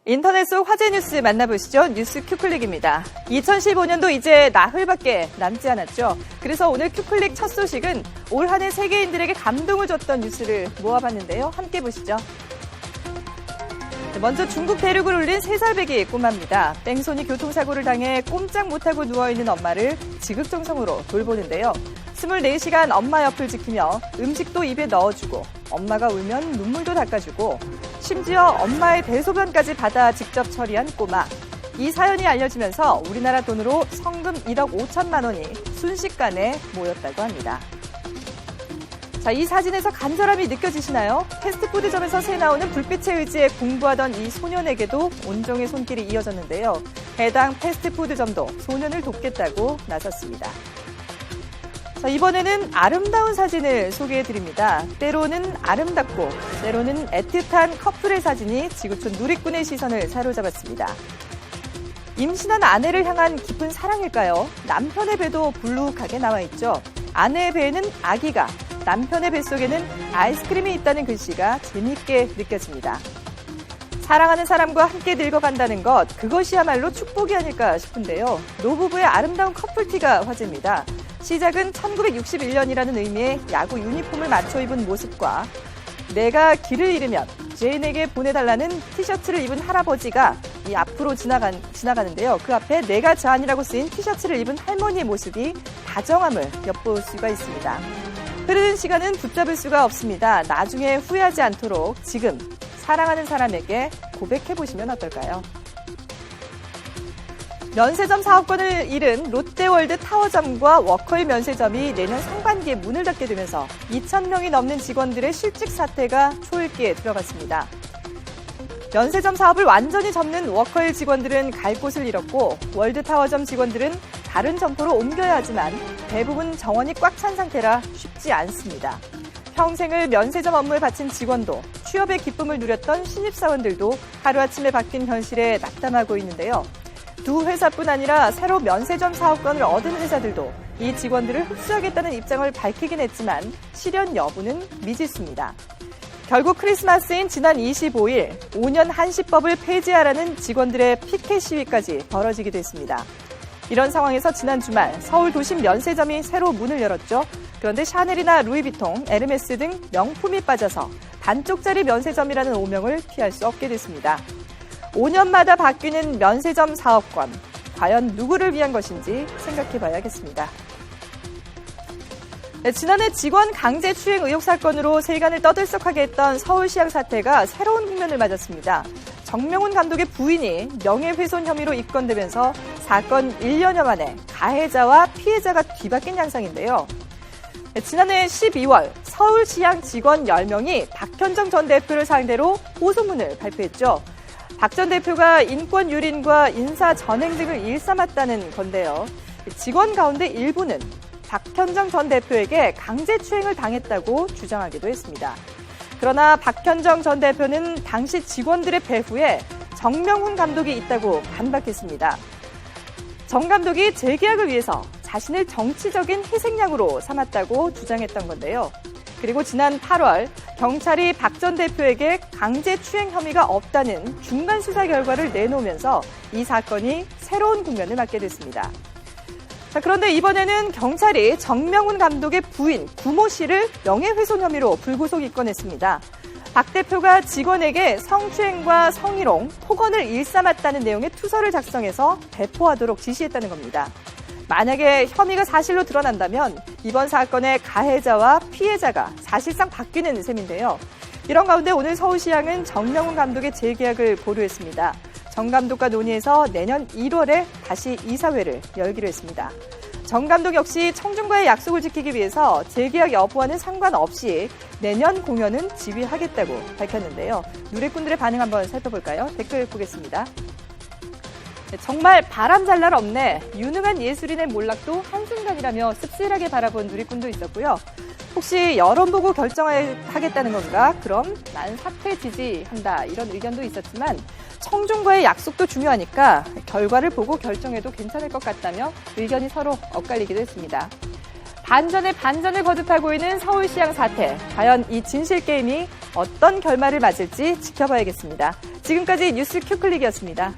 인터넷 속 화제 뉴스 만나보시죠. 뉴스 큐클릭입니다. 2015년도 이제 나흘밖에 남지 않았죠. 그래서 오늘 큐클릭 첫 소식은 올 한 해 세계인들에게 감동을 줬던 뉴스를 모아봤는데요. 함께 보시죠. 먼저 중국 대륙을 울린 3살 배기 꼬마입니다. 뺑소니 교통사고를 당해 꼼짝 못하고 누워있는 엄마를 지극정성으로 돌보는데요. 24시간 엄마 옆을 지키며 음식도 입에 넣어주고 엄마가 울면 눈물도 닦아주고 심지어 엄마의 대소변까지 받아 직접 처리한 꼬마. 이 사연이 알려지면서 우리나라 돈으로 성금 1억 5천만 원이 순식간에 모였다고 합니다. 자, 이 사진에서 간절함이 느껴지시나요? 패스트푸드점에서 새 나오는 불빛에 의지해 공부하던 이 소년에게도 온종의 손길이 이어졌는데요. 해당 패스트푸드점도 소년을 돕겠다고 나섰습니다. 자, 이번에는 아름다운 사진을 소개해드립니다. 때로는 아름답고 때로는 애틋한 커플의 사진이 지구촌 누리꾼의 시선을 사로잡았습니다. 임신한 아내를 향한 깊은 사랑일까요? 남편의 배도 불룩하게 나와 있죠. 아내의 배에는 아기가, 남편의 뱃속에는 아이스크림이 있다는 글씨가 재미있게 느껴집니다. 사랑하는 사람과 함께 늙어간다는 것, 그것이야말로 축복이 아닐까 싶은데요. 노부부의 아름다운 커플티가 화제입니다. 시작은 1961년이라는 의미의 야구 유니폼을 맞춰 입은 모습과 내가 길을 잃으면 제인에게 보내달라는 티셔츠를 입은 할아버지가 이 앞으로 지나가는데요. 그 앞에 내가 자안이라고 쓰인 티셔츠를 입은 할머니의 모습이 다정함을 엿볼 수가 있습니다. 흐르는 시간은 붙잡을 수가 없습니다. 나중에 후회하지 않도록 지금 사랑하는 사람에게 고백해보시면 어떨까요? 면세점 사업권을 잃은 롯데월드 타워점과 워커힐 면세점이 내년 상반기에 문을 닫게 되면서 2,000명이 넘는 직원들의 실직 사태가 초읽기에 들어갔습니다. 면세점 사업을 완전히 접는 워커힐 직원들은 갈 곳을 잃었고 월드타워점 직원들은 다른 점포로 옮겨야 하지만 대부분 정원이 꽉 찬 상태라 쉽지 않습니다. 평생을 면세점 업무에 바친 직원도 취업의 기쁨을 누렸던 신입사원들도 하루아침에 바뀐 현실에 낙담하고 있는데요. 두 회사뿐 아니라 새로 면세점 사업권을 얻은 회사들도 이 직원들을 흡수하겠다는 입장을 밝히긴 했지만 실현 여부는 미지수입니다. 결국 크리스마스인 지난 25일 5년 한시법을 폐지하라는 직원들의 피켓 시위까지 벌어지기도 했습니다. 이런 상황에서 지난 주말 서울 도심 면세점이 새로 문을 열었죠. 그런데 샤넬이나 루이비통, 에르메스 등 명품이 빠져서 반쪽짜리 면세점이라는 오명을 피할 수 없게 됐습니다. 5년마다 바뀌는 면세점 사업권, 과연 누구를 위한 것인지 생각해봐야겠습니다. 네, 지난해 직원 강제추행 의혹 사건으로 세간을 떠들썩하게 했던 서울시향 사태가 새로운 국면을 맞았습니다. 정명훈 감독의 부인이 명예훼손 혐의로 입건되면서 사건 1년여 만에 가해자와 피해자가 뒤바뀐 양상인데요. 네, 지난해 12월 서울시향 직원 10명이 박현정 전 대표를 상대로 호소문을 발표했죠. 박 전 대표가 인권 유린과 인사 전행 등을 일삼았다는 건데요. 직원 가운데 일부는 박현정 전 대표에게 강제추행을 당했다고 주장하기도 했습니다. 그러나 박현정 전 대표는 당시 직원들의 배후에 정명훈 감독이 있다고 반박했습니다. 정 감독이 재계약을 위해서 자신을 정치적인 희생양으로 삼았다고 주장했던 건데요. 그리고 지난 8월 경찰이 박 전 대표에게 강제추행 혐의가 없다는 중간 수사 결과를 내놓으면서 이 사건이 새로운 국면을 맞게 됐습니다. 자, 그런데 이번에는 경찰이 정명훈 감독의 부인 구모 씨를 명예훼손 혐의로 불구속 입건했습니다. 박 대표가 직원에게 성추행과 성희롱, 폭언을 일삼았다는 내용의 투서를 작성해서 배포하도록 지시했다는 겁니다. 만약에 혐의가 사실로 드러난다면 이번 사건의 가해자와 피해자가 사실상 바뀌는 셈인데요. 이런 가운데 오늘 서울시향은 정명훈 감독의 재계약을 보류했습니다. 정 감독과 논의해서 내년 1월에 다시 이사회를 열기로 했습니다. 정 감독 역시 청중과의 약속을 지키기 위해서 재계약 여부와는 상관없이 내년 공연은 지휘하겠다고 밝혔는데요. 누리꾼들의 반응 한번 살펴볼까요? 댓글 보겠습니다. 정말 바람 잘 날 없네. 유능한 예술인의 몰락도 한순간이라며 씁쓸하게 바라본 누리꾼도 있었고요. 혹시 여론 보고 결정하겠다는 건가? 그럼 난 사퇴 지지한다. 이런 의견도 있었지만 청중과의 약속도 중요하니까 결과를 보고 결정해도 괜찮을 것 같다며 의견이 서로 엇갈리기도 했습니다. 반전에 반전을 거듭하고 있는 서울시향 사태. 과연 이 진실게임이 어떤 결말을 맞을지 지켜봐야겠습니다. 지금까지 뉴스 큐클릭이었습니다.